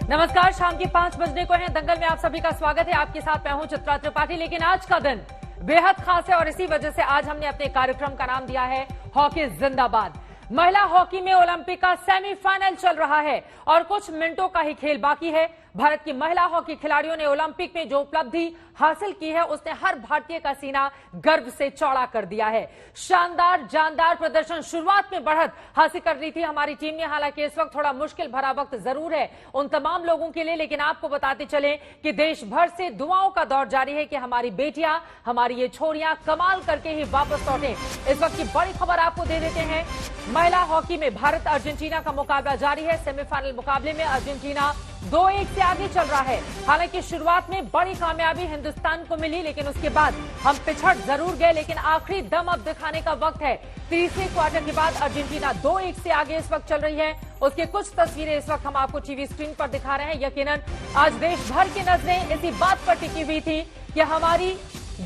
नमस्कार, शाम के 5 बजने को है। दंगल में आप सभी का स्वागत है। आपके साथ मैं हूं चित्रा त्रिपाठी। लेकिन आज का दिन बेहद खास है और इसी वजह से आज हमने अपने कार्यक्रम का नाम दिया है हॉकी जिंदाबाद। महिला हॉकी में ओलंपिक का सेमीफाइनल चल रहा है और कुछ मिनटों का ही खेल बाकी है। भारत की महिला हॉकी खिलाड़ियों ने ओलंपिक में जो उपलब्धि हासिल की है उसने हर भारतीय का सीना गर्व से चौड़ा कर दिया है। शानदार जानदार प्रदर्शन, शुरुआत में बढ़त हासिल कर रही थी हमारी टीम ने। हालांकि इस वक्त थोड़ा मुश्किल भरा वक्त जरूर है उन तमाम लोगों के लिए, लेकिन आपको बताते चले कि देश भर से दुआओं का दौर जारी है कि हमारी बेटियां, हमारी ये छोरियां कमाल करके ही वापस लौटे। इस वक्त की बड़ी खबर आपको दे देते हैं। महिला हॉकी में भारत अर्जेंटीना का मुकाबला जारी है। सेमीफाइनल मुकाबले में अर्जेंटीना 2-1 से आगे चल रहा है। हालांकि शुरुआत में बड़ी कामयाबी हिंदुस्तान को मिली, लेकिन उसके बाद हम पिछड़ जरूर गए, लेकिन आखिरी दम अब दिखाने का वक्त है। तीसरे क्वार्टर के बाद अर्जेंटीना 2-1 से आगे इस वक्त चल रही है। उसके कुछ तस्वीरें इस वक्त हम आपको टीवी स्क्रीन पर दिखा रहे हैं। यकीनन आज देश भर की नजरें इसी बात पर टिकी हुई थी कि हमारी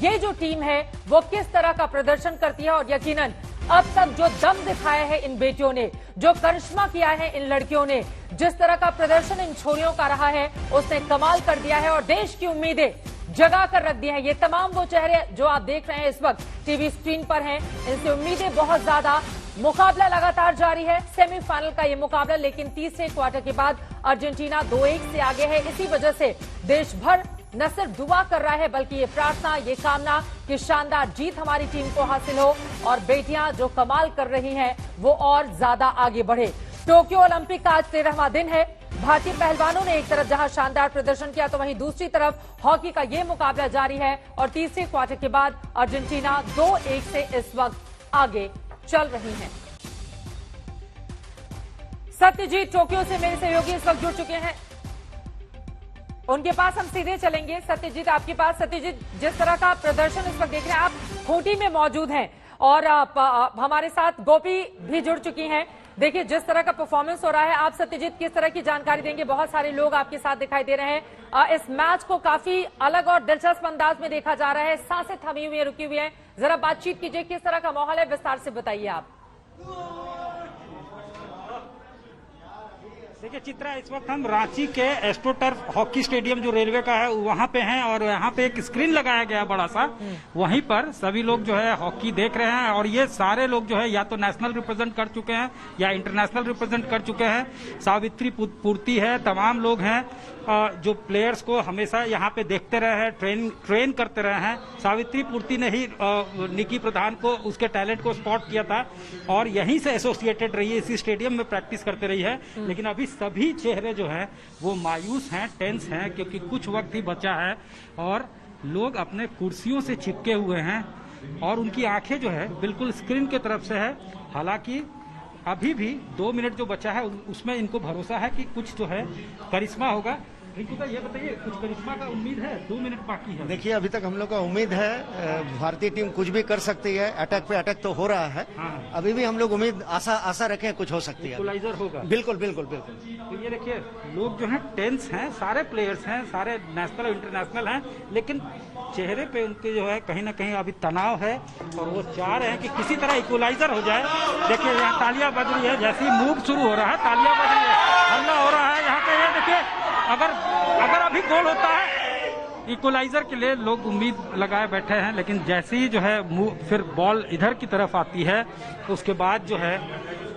ये जो टीम है वो किस तरह का प्रदर्शन करती है। और यकीनन अब तक जो दम दिखाया है इन बेटियों ने, जो करिश्मा किया है इन लड़कियों ने, जिस तरह का प्रदर्शन इन छोरियों का रहा है उसने कमाल कर दिया है और देश की उम्मीदें जगा कर रख दी हैं। ये तमाम वो चेहरे जो आप देख रहे हैं इस वक्त टीवी स्क्रीन पर हैं, इनसे उम्मीदें बहुत ज्यादा। मुकाबला लगातार जारी है, सेमीफाइनल का ये मुकाबला, लेकिन तीसरे क्वार्टर के बाद अर्जेंटीना 2-1 से आगे है। इसी वजह से देश भर न सिर्फ दुआ कर रहा है बल्कि ये प्रार्थना, ये कामना कि शानदार जीत हमारी टीम को हासिल हो और बेटियां जो कमाल कर रही हैं वो और ज्यादा आगे बढ़े। टोक्यो ओलंपिक का आज 13वां दिन है। भारतीय पहलवानों ने एक तरफ जहां शानदार प्रदर्शन किया तो वहीं दूसरी तरफ हॉकी का ये मुकाबला जारी है और तीसरे क्वार्टर के बाद अर्जेंटीना 2-1 से इस वक्त आगे चल रही है। सत्यजीत टोक्यो से मेरे सहयोगी इस वक्त जुड़ चुके हैं, उनके पास हम सीधे चलेंगे। सत्यजीत, आपके पास। सत्यजीत, जिस तरह का प्रदर्शन इस वक्त देख रहे हैं, आप खूंटी में मौजूद हैं और हमारे साथ गोपी भी जुड़ चुकी हैं। देखिए जिस तरह का परफॉर्मेंस हो रहा है, आप सत्यजीत किस तरह की जानकारी देंगे? बहुत सारे लोग आपके साथ दिखाई दे रहे हैं। इस मैच को काफी अलग और दिलचस्प अंदाज में देखा जा रहा है, सांसें थमी हुई है, रुकी हुई है। जरा बातचीत कीजिए, किस तरह का माहौल है, विस्तार से बताइए आप। देखिए चित्रा, इस वक्त हम रांची के एस्ट्रोटर्फ हॉकी स्टेडियम जो रेलवे का है वहां पे हैं और यहाँ पे एक स्क्रीन लगाया गया बड़ा सा, वहीं पर सभी लोग जो है हॉकी देख रहे हैं। और ये सारे लोग जो है या तो नेशनल रिप्रेजेंट कर चुके हैं या इंटरनेशनल रिप्रेजेंट कर चुके हैं। सावित्री पूर्ति है, तमाम लोग हैं जो प्लेयर्स को हमेशा यहाँ पे देखते रहे हैं, ट्रेन करते रहे हैं। सावित्री पूर्ति ने ही निकी प्रधान को, उसके टैलेंट को स्पॉट किया था और यहीं से एसोसिएटेड रही है, इसी स्टेडियम में प्रैक्टिस करते रही है। लेकिन अभी सभी चेहरे जो है वो मायूस हैं, टेंस हैं, क्योंकि कुछ वक्त ही बचा है और लोग अपने कुर्सियों से चिपके हुए हैं और उनकी आंखें जो है बिल्कुल स्क्रीन की तरफ से है। हालांकि अभी भी 2 मिनट जो बचा है उसमें इनको भरोसा है कि कुछ जो है करिश्मा होगा। रिंकू का ये बताइए, कुछ करिश्मा का उम्मीद है? 2 मिनट बाकी है। देखिए अभी तक हम लोग का उम्मीद है भारतीय टीम कुछ भी कर सकती है। अटैक पे अटैक तो हो रहा है। हाँ। अभी भी हम लोग उम्मीद आशा रखें कुछ हो सकती है, इक्वलाइजर होगा। बिल्कुल बिल्कुल बिल्कुल। तो ये देखिए लोग जो हैं टेंस हैं, सारे प्लेयर्स हैं, सारे नेशनल और इंटरनेशनल हैं, लेकिन चेहरे पे उनके जो है कहीं ना कहीं अभी तनाव है और वो चाह रहे हैं कि किसी तरह इक्वलाइजर हो जाए। देखिए यहाँ तालियां बज रही है, जैसे ही मूव शुरू हो रहा है तालियां बज रही है, हल्ला हो रहा है यहाँ पे। ये देखिए अगर अभी गोल होता है इक्वलाइजर के लिए लोग उम्मीद लगाए बैठे हैं, लेकिन जैसे ही जो है फिर बॉल इधर की तरफ आती है तो उसके बाद जो है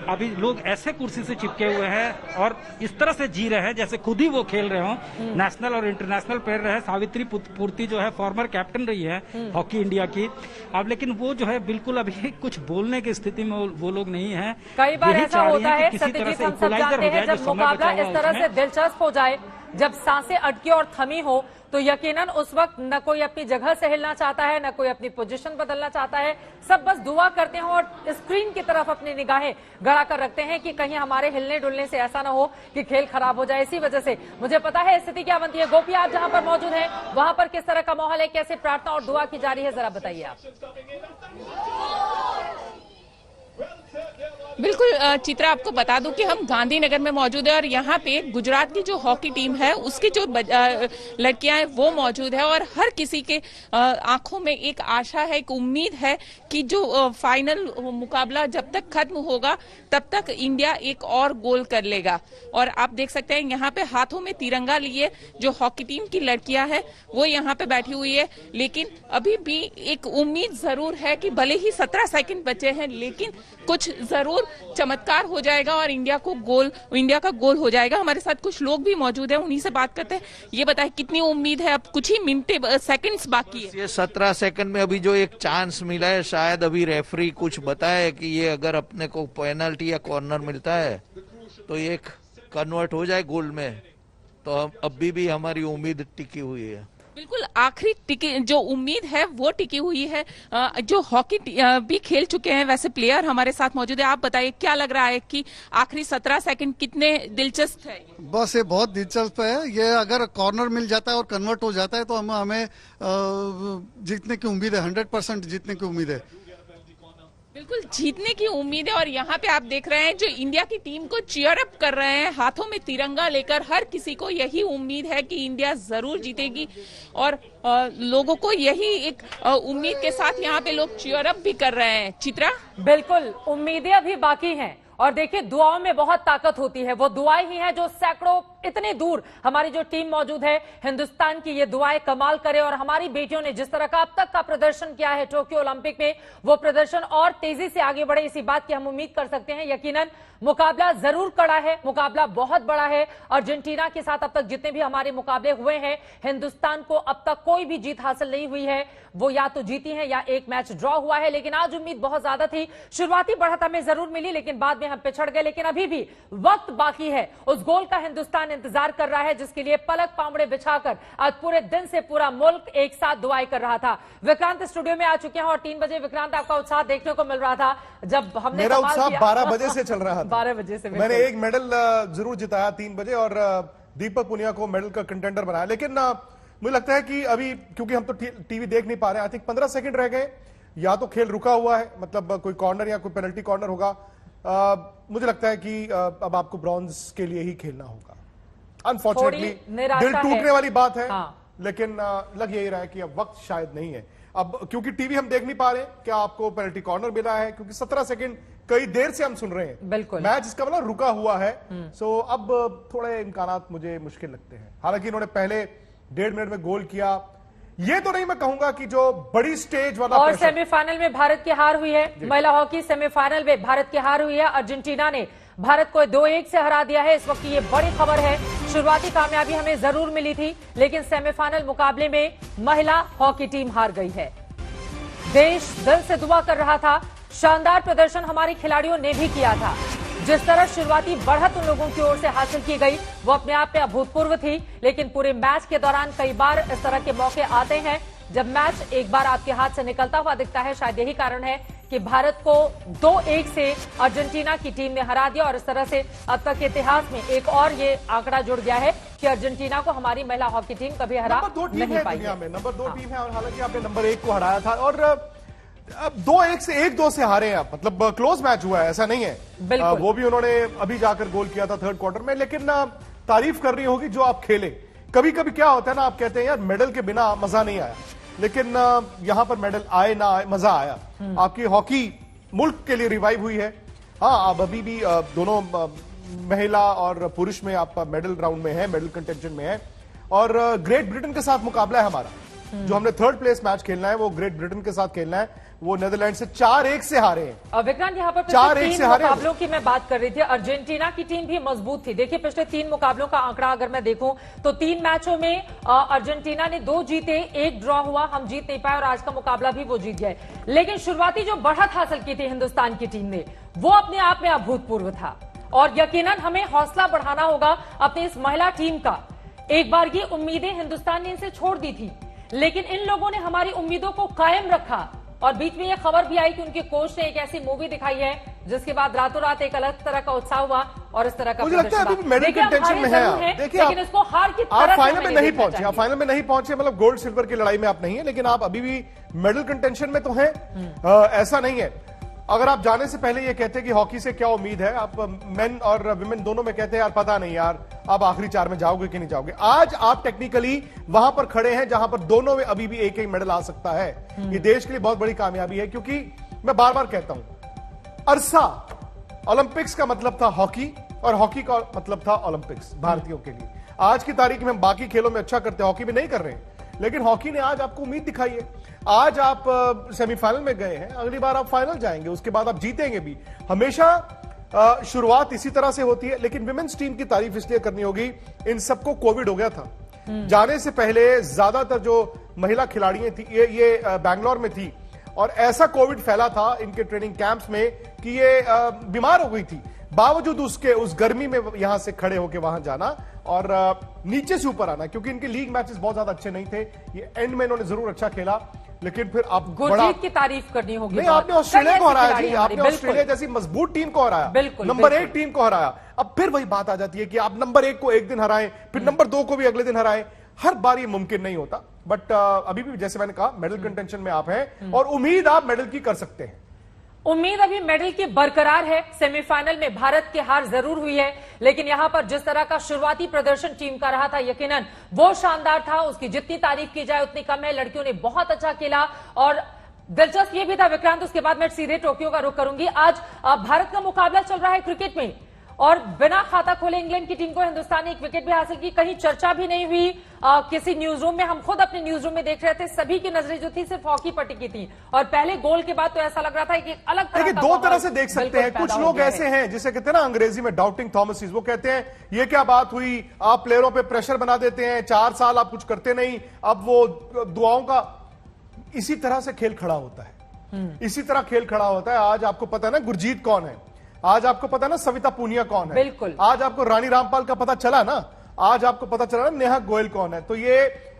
अभी लोग ऐसे कुर्सी से चिपके हुए हैं और इस तरह से जी रहे हैं जैसे खुद ही वो खेल रहे हों। नेशनल और इंटरनेशनल प्लेयर रहे। सावित्री पूर्ति जो है फॉर्मर कैप्टन रही है हॉकी इंडिया की। अब लेकिन वो जो है बिल्कुल अभी कुछ बोलने की स्थिति में वो लोग नहीं है। कई बार ऐसा होता है सत्यजीत, हम सब जानते हैं जब मुकाबला इस तरह से दिलचस्प हो जाए, जब सांसें अटकी और थमी हो, तो यकीनन उस वक्त न कोई अपनी जगह से हिलना चाहता है, न कोई अपनी पोजीशन बदलना चाहता है। सब बस दुआ करते हैं और स्क्रीन की तरफ अपनी निगाहें गड़ा कर रखते हैं कि कहीं हमारे हिलने डुलने से ऐसा न हो कि खेल खराब हो जाए। इसी वजह से मुझे पता है स्थिति क्या बनती है। गोपी, आप जहां पर मौजूद हैं वहां पर किस तरह का माहौल है, कैसे प्रार्थना और दुआ की जा रही है, जरा बताइए आप। बिल्कुल चित्रा, आपको बता दूं कि हम गांधीनगर में मौजूद है और यहाँ पे गुजरात की जो हॉकी टीम है उसकी जो लड़कियां हैं वो मौजूद है और हर किसी के आंखों में एक आशा है, एक उम्मीद है कि जो फाइनल मुकाबला जब तक खत्म होगा तब तक इंडिया एक और गोल कर लेगा। और आप देख सकते हैं यहाँ पे हाथों में तिरंगा लिए जो हॉकी टीम की लड़कियां हैं वो यहाँ पे बैठी हुई है, लेकिन अभी भी एक उम्मीद जरूर है कि भले ही 17 सेकंड बचे हैं लेकिन कुछ जरूर चमत्कार हो जाएगा और इंडिया का गोल हो जाएगा। हमारे साथ कुछ लोग भी मौजूद हैं, उन्हीं से बात करते हैं। ये बताएं कितनी उम्मीद है, अब कुछ ही मिनट सेकंड्स बाकी है। ये 17 सेकंड में अभी जो एक चांस मिला है, शायद अभी रेफरी कुछ बताए कि ये अगर अपने को पेनल्टी या कॉर्नर मिलता है तो ये कन्वर्ट हो जाए गोल में, तो हम अभी भी हमारी उम्मीद टिकी हुई है। बिल्कुल, आखिरी जो उम्मीद है वो टिकी हुई है। जो हॉकी भी खेल चुके हैं वैसे प्लेयर हमारे साथ मौजूद है। आप बताइए क्या लग रहा है कि आखिरी 17 सेकंड कितने दिलचस्प है? बस ये बहुत दिलचस्प है। ये अगर कॉर्नर मिल जाता है और कन्वर्ट हो जाता है तो हमें जीतने की उम्मीद है, 100% जीतने की उम्मीद है। बिल्कुल जीतने की उम्मीद है और यहाँ पे आप देख रहे हैं जो इंडिया की टीम को चीयर अप कर रहे हैं हाथों में तिरंगा लेकर। हर किसी को यही उम्मीद है कि इंडिया जरूर जीतेगी और लोगों को यही एक उम्मीद के साथ यहाँ पे लोग चीयर अप भी कर रहे हैं। चित्रा, बिल्कुल उम्मीदें अभी बाकी हैं और देखिए दुआओं में बहुत ताकत होती है। वो दुआएं ही हैं जो सैकड़ों इतने दूर हमारी जो टीम मौजूद है हिंदुस्तान की, ये दुआएं कमाल करे और हमारी बेटियों ने जिस तरह का अब तक का प्रदर्शन किया है टोक्यो ओलंपिक में वो प्रदर्शन और तेजी से आगे बढ़े, इसी बात की हम उम्मीद कर सकते हैं। यकीनन मुकाबला जरूर कड़ा है, मुकाबला बहुत बड़ा है। अर्जेंटीना के साथ अब तक जितने भी हमारे मुकाबले हुए हैं हिंदुस्तान को अब तक कोई भी जीत हासिल नहीं हुई है। वो या तो जीती है या एक मैच ड्रॉ हुआ है, लेकिन आज उम्मीद बहुत ज्यादा थी। शुरुआती बढ़त हमें जरूर मिली लेकिन बाद में हम पिछड़ गए, लेकिन अभी भी वक्त बाकी है। उस गोल का हिंदुस्तान इंतजार कर रहा है जिसके लिए पलक पावड़े बिछाकर आज पूरे दिन से पूरा मुल्क एक साथ दुआएं कर रहा था। विक्रांत स्टूडियो में आ चुके हैं और 3 बजे विक्रांत आपका उत्साह देखने को मिल रहा था जब हमने मेरा उत्साह 12 बजे से चल रहा था। 12 बजे से मैंने एक मेडल जरूर जिताया 3 बजे और दीपक पुनिया को मेडल का कंटेंडर बनाया, लेकिन मुझे लगता है कि अभी क्योंकि हम तो टीवी देख नहीं पा रहे, आई थिंक 15 सेकंड रह गए, या तो खेल रुका हुआ है, मतलब कोई कॉर्नर या कोई पेनल्टी कॉर्नर होगा। मुझे लगता है कि अब आपको ब्रॉन्ज के लिए ही खेलना होगा। अनफॉर्चुनेटली दिल टूटने वाली बात है। हाँ। लेकिन लग यही रहा है कि अब वक्त शायद नहीं है। अब क्योंकि टीवी हम देख नहीं पा रहे क्या आपको पेनल्टी कॉर्नर मिला है, क्योंकि 17 सेकंड कई देर से हम सुन रहे हैं। बिल्कुल मैच इसका मतलब रुका हुआ है। सो अब थोड़े इम्कानात मुझे मुश्किल लगते हैं। हालांकि इन्होंने पहले 1.5 मिनट में गोल किया, ये तो नहीं मैं कहूंगा कि जो बड़ी स्टेज वाला। और सेमीफाइनल में भारत की हार हुई है। महिला हॉकी सेमीफाइनल में भारत की हार हुई है। अर्जेंटीना ने भारत को 2-1 से हरा दिया है। इस वक्त ये बड़ी खबर है। शुरुआती कामयाबी हमें जरूर मिली थी लेकिन सेमीफाइनल मुकाबले में महिला हॉकी टीम हार गई है। देश दिल से दुआ कर रहा था। शानदार प्रदर्शन हमारे खिलाड़ियों ने भी किया था। जिस तरह शुरुआती बढ़त उन लोगों की ओर से हासिल की गई वो अपने आप में अभूतपूर्व थी, लेकिन पूरे मैच के दौरान कई बार इस तरह के मौके आते हैं जब मैच एक बार आपके हाथ से निकलता हुआ दिखता है। शायद यही कारण है कि भारत को 2-1 से अर्जेंटीना की टीम ने हरा दिया और इस तरह से अब तक के इतिहास में एक और ये आंकड़ा जुड़ गया है कि अर्जेंटीना को हमारी महिला हॉकी टीम कभी हरा नहीं पाई है। नंबर 2 टीम है और हालांकि आपने नंबर 1 को हराया था और अब 2-1 से 1-2 से हारे हैं आप, मतलब क्लोज मैच हुआ है, ऐसा नहीं है। वो भी उन्होंने अभी जाकर गोल किया था 3rd क्वार्टर में, लेकिन तारीफ करनी होगी जो आप खेले। कभी कभी क्या होता है ना, आप कहते हैं यार मेडल के बिना मजा नहीं आया, लेकिन यहां पर मेडल आए ना आए मजा आया। आपकी हॉकी मुल्क के लिए रिवाइव हुई है। हाँ, अब अभी भी दोनों महिला और पुरुष में आप मेडल राउंड में है, मेडल कंटेंशन में है और ग्रेट ब्रिटेन के साथ मुकाबला है हमारा। जो हमने 3rd प्लेस मैच खेलना है वो ग्रेट ब्रिटेन के साथ खेलना है। वो नीदरलैंड से 4-1 से हारे हैं। और विक्रांत यहाँ पर 4-1 से हारे मुकाबलों की मैं बात कर रही थी। अर्जेंटीना की टीम भी मजबूत थी। देखिए पिछले 3 मुकाबलों का आंकड़ा अगर मैं देखूं तो 3 मैचों में अर्जेंटीना ने 2 जीते, 1 ड्रॉ हुआ। हम जीत नहीं पाए और आज का मुकाबला भी वो जीत गए। लेकिन शुरुआती जो बढ़त हासिल की थी हिंदुस्तान की टीम ने वो अपने आप में अभूतपूर्व था और यकीनन हमें हौसला बढ़ाना होगा अपनी इस महिला टीम का। एक बार की उम्मीदें हिंदुस्तान ने इनसे छोड़ दी थी लेकिन इन लोगों ने हमारी उम्मीदों को कायम रखा और बीच में यह खबर भी आई कि उनके कोच ने एक ऐसी मूवी दिखाई है जिसके बाद रातों रात एक अलग तरह का उत्साह हुआ और इस तरह का मुझे लगता है अभी मेडल कंटेंशन में है। देखिए लेकिन इसको हार की आप फाइनल में नहीं पहुंचे, आप फाइनल में नहीं पहुंचे, मतलब गोल्ड सिल्वर की लड़ाई में आप नहीं है, लेकिन आप अभी भी मेडल कंटेंशन में तो हैं। ऐसा नहीं है। अगर आप जाने से पहले ये कहते कि हॉकी से क्या उम्मीद है, आप मेन और विमेन दोनों में कहते हैं यार पता नहीं यार आप आखिरी 4 में जाओगे कि नहीं जाओगे। आज आप टेक्निकली वहां पर खड़े हैं जहां पर दोनों में अभी भी एक एक मेडल आ सकता है। ये देश के लिए बहुत बड़ी कामयाबी है, क्योंकि मैं बार बार कहता हूं अरसा ओलंपिक्स का मतलब था हॉकी और हॉकी का मतलब था ओलंपिक्स भारतीयों के लिए। आज की तारीख में हम बाकी खेलों में अच्छा करते हैं, हॉकी में नहीं कर रहे हैं, लेकिन हॉकी ने आज आपको उम्मीद दिखाई है। आज आप सेमीफाइनल में गए हैं, अगली बार आप फाइनल जाएंगे, उसके बाद आप जीतेंगे भी। हमेशा शुरुआत इसी तरह से होती है। लेकिन विमेन्स टीम की तारीफ इसलिए करनी होगी, इन सबको कोविड हो गया था। जाने से पहले ज्यादातर जो महिला खिलाड़ियां थी ये बैंगलोर में थी, और ऐसा कोविड फैला था इनके ट्रेनिंग कैंप्स में कि ये बीमार हो गई थी। बावजूद उसके उस गर्मी में यहां से खड़े होकर वहां जाना और नीचे से ऊपर आना, क्योंकि इनके लीग मैचेस बहुत ज्यादा अच्छे नहीं थे। ये एंड में इन्होंने जरूर अच्छा खेला, लेकिन फिर आप गुरजीत की तारीफ करनी होगी। नहीं, आपने ऑस्ट्रेलिया को हराया जी, आपने ऑस्ट्रेलिया जैसी मजबूत टीम को हराया, नंबर 1 टीम को हराया। अब फिर वही बात आ जाती है कि आप नंबर 1 को एक दिन हराएं, फिर नंबर 2 को भी अगले दिन हराएं। हर बार ये मुमकिन नहीं होता, बट अभी भी जैसे मैंने कहा मेडल कंटेंशन में आप हैं और उम्मीद आप मेडल की कर सकते हैं। उम्मीद अभी मेडल की बरकरार है। सेमीफाइनल में भारत की हार जरूर हुई है, लेकिन यहां पर जिस तरह का शुरुआती प्रदर्शन टीम का रहा था, यकीनन वो शानदार था। उसकी जितनी तारीफ की जाए उतनी कम है। लड़कियों ने बहुत अच्छा खेला और दिलचस्प ये भी था विक्रांत, उसके बाद मैं सीधे टोक्यो का रुख करूंगी। आज भारत का मुकाबला चल रहा है क्रिकेट में और बिना खाता खोले इंग्लैंड की टीम को हिंदुस्तान ने एक विकेट भी हासिल की। कहीं चर्चा भी नहीं हुई किसी न्यूज रूम में। हम खुद अपने न्यूज रूम में देख रहे थे, सभी की नजरें जो थी सिर्फ हॉकी पर टिकी थी और पहले गोल के बाद तो ऐसा लग रहा था कि अलग तरह का दो तरह से देख सकते हैं। कुछ लोग ऐसे हैं जिसे कहते हैं ना अंग्रेजी में डाउटिंग थॉमसिस, वो कहते हैं ये क्या बात हुई, आप प्लेयरों पे प्रेशर बना देते हैं, 4 साल आप कुछ करते नहीं, अब वो दुआओं का। इसी तरह से खेल खड़ा होता है, इसी तरह खेल खड़ा होता है। आज आपको पता है ना गुरजीत कौन है, आज आपको पता ना सविता पूनिया कौन है, बिल्कुल। आज आपको रानी रामपाल का पता चला ना, आज आपको पता चला ना नेहा गोयल कौन है। तो ये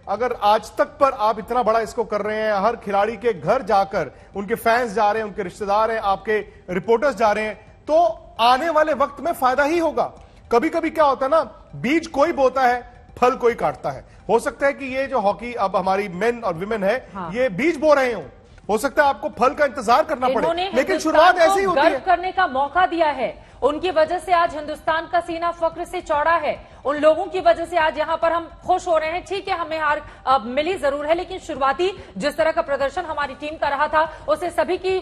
अगर आज तक पर आप इतना बड़ा इसको कर रहे हैं, हर खिलाड़ी के घर जाकर उनके फैंस जा रहे हैं, उनके रिश्तेदार हैं, आपके रिपोर्टर्स जा रहे हैं, तो आने वाले वक्त में फायदा ही होगा। कभी कभी क्या होता है ना, बीज कोई बोता है फल कोई काटता है। हो सकता है कि ये जो हॉकी अब हमारी मेन और विमेन है, ये बीज बो रहे हो सकता है आपको फल का इंतजार करना पड़े, लेकिन शुरुआत ऐसी ही होती है। गर्व करने का मौका दिया है, उनकी वजह से आज हिंदुस्तान का सीना फख्र से चौड़ा है। उन लोगों की वजह से आज यहां पर हम खुश हो रहे हैं। ठीक है, हमें हार मिली जरूर है, लेकिन शुरुआती जिस तरह का प्रदर्शन हमारी टीम का रहा था, उससे सभी की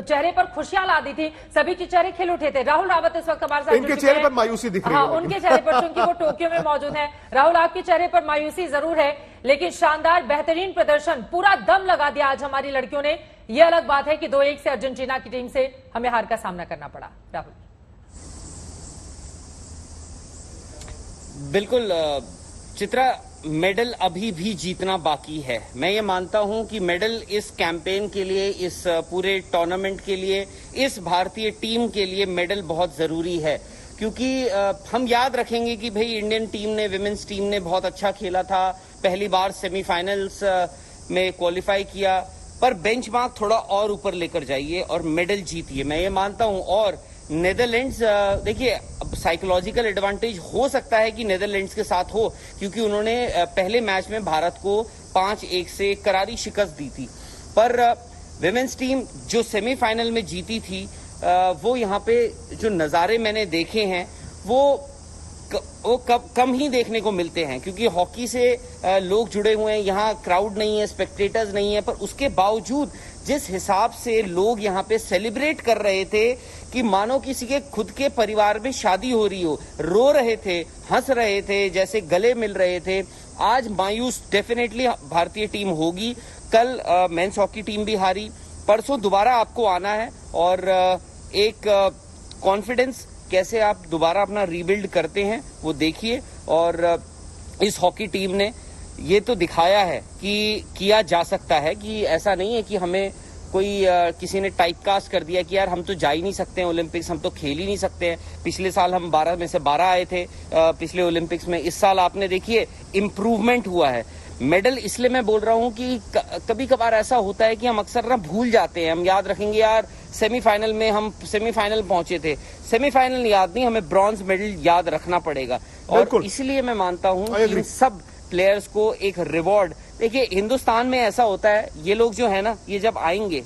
चेहरे पर खुशियां ला दी थी, सभी के चेहरे खिल उठे थे। राहुल रावत इस वक्त हमारे साथ, इनके चेहरे पर मायूसी दिख रही है। हाँ, उनके चेहरे पर, क्योंकि वो टोक्यो में मौजूद है। राहुल, आपके चेहरे पर मायूसी जरूर है, लेकिन शानदार बेहतरीन प्रदर्शन, पूरा दम लगा दिया आज हमारी लड़कियों ने। यह अलग बात है कि 2-1 से अर्जेंटीना की टीम से हमें हार का सामना करना पड़ा। राहुल, बिल्कुल चित्रा, मेडल अभी भी जीतना बाकी है। मैं ये मानता हूं कि मेडल इस कैंपेन के लिए, इस पूरे टूर्नामेंट के लिए, इस भारतीय टीम के लिए मेडल बहुत जरूरी है, क्योंकि हम याद रखेंगे कि भाई इंडियन टीम ने, विमेन्स टीम ने बहुत अच्छा खेला था, पहली बार सेमीफाइनल्स में क्वालिफाई किया, पर बेंचमार्क थोड़ा और ऊपर लेकर जाइए और मेडल जीतिए, मैं ये मानता हूं। और नेदरलैंड्स, देखिए साइकोलॉजिकल एडवांटेज हो सकता है कि नेदरलैंड्स के साथ हो, क्योंकि उन्होंने पहले मैच में भारत को 5-1 से करारी शिकस्त दी थी, पर विमेन्स टीम जो सेमीफाइनल में जीती थी, वो यहाँ पे जो नज़ारे मैंने देखे हैं वो कम ही देखने को मिलते हैं, क्योंकि हॉकी से लोग जुड़े हुए हैं, यहाँ क्राउड नहीं है, स्पेक्टेटर्स नहीं है, पर उसके बावजूद जिस हिसाब से लोग यहाँ पे सेलिब्रेट कर रहे थे कि मानो किसी के खुद के परिवार में शादी हो रही हो, रो रहे थे, हंस रहे थे, जैसे गले मिल रहे थे। आज मायूस डेफिनेटली भारतीय टीम होगी। कल मेंस हॉकी टीम भी हारी, परसों दोबारा आपको आना है और एक कॉन्फिडेंस कैसे आप दोबारा अपना रीबिल्ड करते हैं वो देखिए। और इस हॉकी टीम ने ये तो दिखाया है कि किया जा सकता है, कि ऐसा नहीं है कि हमें कोई किसी ने टाइपकास्ट कर दिया कि यार हम तो जा ही नहीं सकते हैं ओलंपिक्स, हम तो खेल ही नहीं सकते हैं। पिछले साल हम 12 में से 12 आए थे पिछले ओलंपिक्स में, इस साल आपने देखिए इम्प्रूवमेंट हुआ है। मेडल इसलिए मैं बोल रहा हूं कि कभी कभार ऐसा होता है कि हम अक्सर ना भूल जाते हैं। हम याद रखेंगे यार सेमीफाइनल में हम सेमीफाइनल पहुंचे थे, सेमीफाइनल याद नहीं, हमें ब्रॉन्ज मेडल याद रखना पड़ेगा। और इसलिए मैं मानता हूं कि इन सब प्लेयर्स को एक रिवॉर्ड, देखिए हिंदुस्तान में ऐसा होता है, ये लोग जो है ना, ये जब आएंगे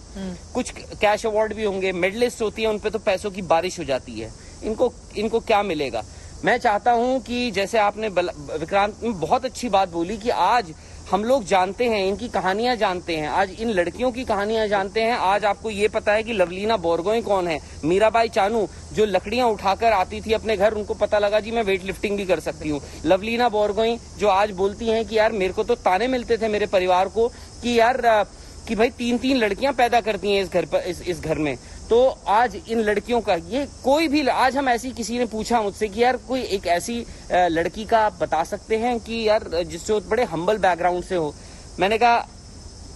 कुछ कैश अवार्ड भी होंगे, मेडलिस्ट होती है, उनपे तो पैसों की बारिश हो जाती है। इनको क्या मिलेगा? मैं चाहता हूं कि जैसे आपने विक्रांत ने बहुत अच्छी बात बोली कि आज हम लोग जानते हैं, इनकी कहानियां जानते हैं, आज इन लड़कियों की कहानियां जानते हैं। आज आपको ये पता है कि लवलीना बोरगोहें कौन है, मीराबाई चानू जो लकड़ियां उठाकर आती थी अपने घर, उनको पता लगा जी मैं वेट लिफ्टिंग भी कर सकती हूँ। लवलीना बोरगोहें जो आज बोलती हैं कि यार मेरे को तो ताने मिलते थे मेरे परिवार को कि यार कि भाई 3-3 लड़कियां पैदा करती हैं इस घर पर, इस घर में। तो आज इन लड़कियों का ये कोई भी, आज हम ऐसी, किसी ने पूछा मुझसे कि यार कोई एक ऐसी लड़की का आप बता सकते हैं कि यार जिससे बड़े हम्बल बैकग्राउंड से हो। मैंने कहा